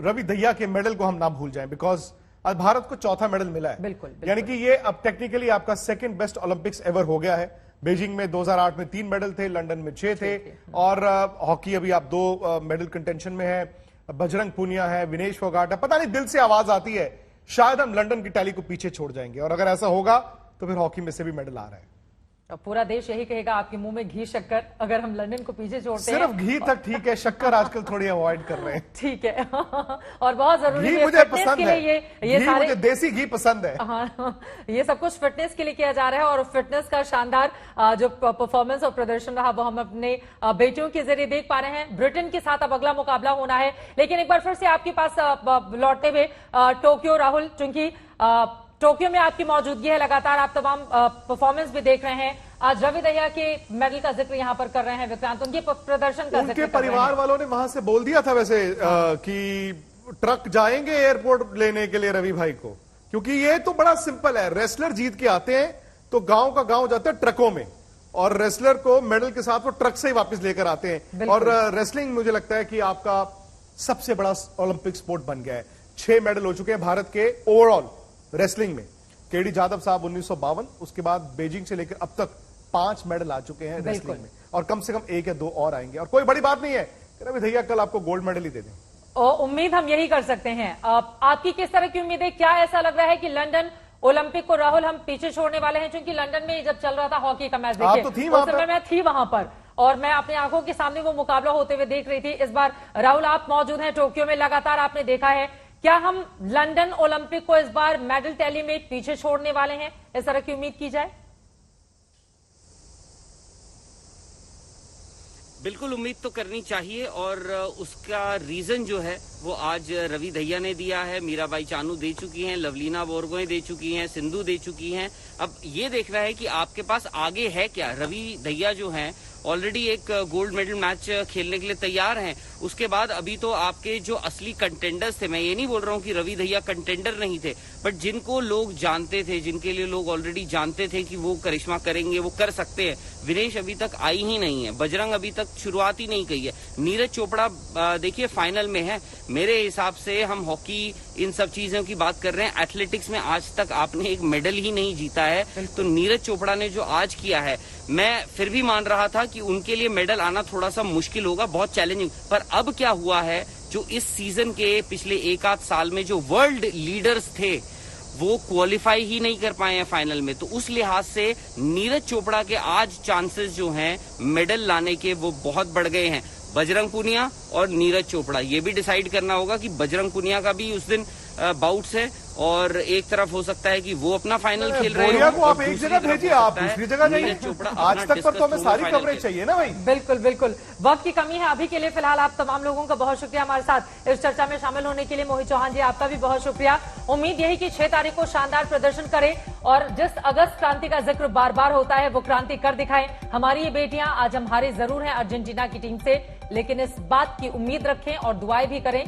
रवि दहिया के मेडल को हम ना भूल जाएं, बिकॉज आज भारत को चौथा मेडल मिला है। बिल्कुल। यानी कि ये अब टेक्निकली आपका सेकंड बेस्ट ओलंपिक्स एवर हो गया है। बीजिंग में 2008 में 3 मेडल थे, लंदन में 6 थे, और हॉकी अभी आप 2 मेडल कंटेंशन में है। बजरंग पुनिया है, विनेश फोगाट है। पता नहीं दिल से आवाज आती है शायद हम लंदन की टैली को पीछे छोड़ जाएंगे, और अगर ऐसा होगा तो फिर हॉकी में से भी मेडल आ रहा है। अब पूरा देश यही कहेगा आपके मुंह में घी शक्कर, अगर हम लंदन को पीछे छोड़ते हैं। सिर्फ घी तक ठीक है, शक्कर आजकल थोड़ी अवॉइड कर रहे हैं। ठीक है। और बहुत जरूरी घी है, मुझे फिटनेस पसंद के लिए ये घी सारे मुझे देसी घी पसंद है। हाँ, ये सब कुछ फिटनेस के लिए किया जा रहा है, और फिटनेस का शानदार जो परफॉर्मेंस और प्रदर्शन रहा वो हम अपने बेटियों के जरिए देख पा रहे हैं। ब्रिटेन के साथ अब अगला मुकाबला होना है, लेकिन एक बार फिर से आपके पास लौटते हुए टोक्यो राहुल, चूंकि टोक्यो में आपकी मौजूदगी है, लगातार आप तमाम परफॉर्मेंस भी देख रहे हैं। आज रवि दहिया के मेडल का जिक्र यहां पर कर रहे हैं विक्रांत, उनके प्रदर्शन का उनके परिवार वालों ने वहां से बोल दिया था वैसे कि ट्रक जाएंगे एयरपोर्ट लेने के लिए रवि भाई को, क्योंकि ये तो बड़ा सिंपल है। रेसलर जीत के आते हैं तो गांव का गांव जाते हैं ट्रकों में, और रेसलर को मेडल के साथ वो ट्रक से ही वापस लेकर आते हैं। और रेसलिंग मुझे लगता है कि आपका सबसे बड़ा ओलंपिक स्पोर्ट बन गया है। 6 मेडल हो चुके हैं भारत के ओवरऑल रेसलिंग में। केडी जाधव साहब 1952, उसके बाद बीजिंग से लेकर अब तक 5 मेडल आ चुके हैं रेसलिंग में, और कम से कम 1 या 2 और आएंगे। और कोई बड़ी बात नहीं है, रवि दहिया कल आपको गोल्ड मेडल ही दे दें। उम्मीद हम यही कर सकते हैं। आपकी किस तरह की उम्मीद है? क्या ऐसा लग रहा है कि लंदन ओलंपिक को राहुल हम पीछे छोड़ने वाले हैं? क्योंकि लंदन में जब चल रहा था हॉकी का मैच, देखिए उस समय मैं थी वहां पर, और मैं अपनी आंखों के सामने वो मुकाबला होते हुए देख रही थी। इस बार राहुल आप मौजूद हैं टोक्यो में, लगातार आपने देखा है, क्या हम लंदन ओलंपिक को इस बार मेडल टैली में पीछे छोड़ने वाले हैं? इस तरह की उम्मीद की जाए? बिल्कुल उम्मीद तो करनी चाहिए, और उसका रीजन जो है वो आज रवि दहिया ने दिया है। मीराबाई चानू दे चुकी हैं, लवलीना बोरगोहें दे चुकी हैं, सिंधु दे चुकी हैं। अब ये देखना है कि आपके पास आगे है क्या। रवि दहिया जो हैं ऑलरेडी एक गोल्ड मेडल मैच खेलने के लिए तैयार हैं। उसके बाद अभी तो आपके जो असली कंटेंडर्स थे, मैं ये नहीं बोल रहा हूँ कि रवि दहिया कंटेंडर नहीं थे, बट जिनको लोग जानते थे, जिनके लिए लोग ऑलरेडी जानते थे कि वो करिश्मा करेंगे, वो कर सकते हैं, विनेश अभी तक आई ही नहीं है, बजरंग अभी तक शुरुआत ही नहीं की है, नीरज चोपड़ा देखिए फाइनल में है। मेरे हिसाब से हम हॉकी इन सब चीजों की बात कर रहे हैं, एथलेटिक्स में आज तक आपने एक मेडल ही नहीं जीता है, तो नीरज चोपड़ा ने जो आज किया है, मैं फिर भी मान रहा था कि उनके लिए मेडल आना थोड़ा सा मुश्किल होगा, बहुत चैलेंजिंग। पर अब क्या हुआ है, जो इस सीजन के पिछले 1-8 साल में जो वर्ल्ड लीडर्स थे वो क्वालिफाई ही नहीं कर पाए हैं फाइनल में, तो उस लिहाज से नीरज चोपड़ा के आज चांसेस जो हैं मेडल लाने के वो बहुत बढ़ गए हैं। बजरंग पुनिया और नीरज चोपड़ा, ये भी डिसाइड करना होगा कि बजरंग पुनिया का भी उस दिन बाउट्स है, और एक तरफ हो सकता है कि वो अपना फाइनल खेल रहे हैं। को आप एक जगह भेजिए, आप दूसरी जगह जाइए। आज तक पर तो हमें सारी कवरेज चाहिए ना भाई। बिल्कुल बिल्कुल, वक्त की कमी है अभी के लिए। फिलहाल आप तमाम लोगों का बहुत शुक्रिया हमारे साथ इस चर्चा में शामिल होने के लिए। मोहित चौहान जी, आपका भी बहुत शुक्रिया। उम्मीद यही कि 6 तारीख को शानदार प्रदर्शन करें, और जिस अगस्त क्रांति का जिक्र बार बार होता है वो क्रांति कर दिखाएं। हमारी ये बेटियां आज हम हारे जरूर हैं अर्जेंटीना की टीम से, लेकिन इस बात की उम्मीद रखें और दुआएं भी करें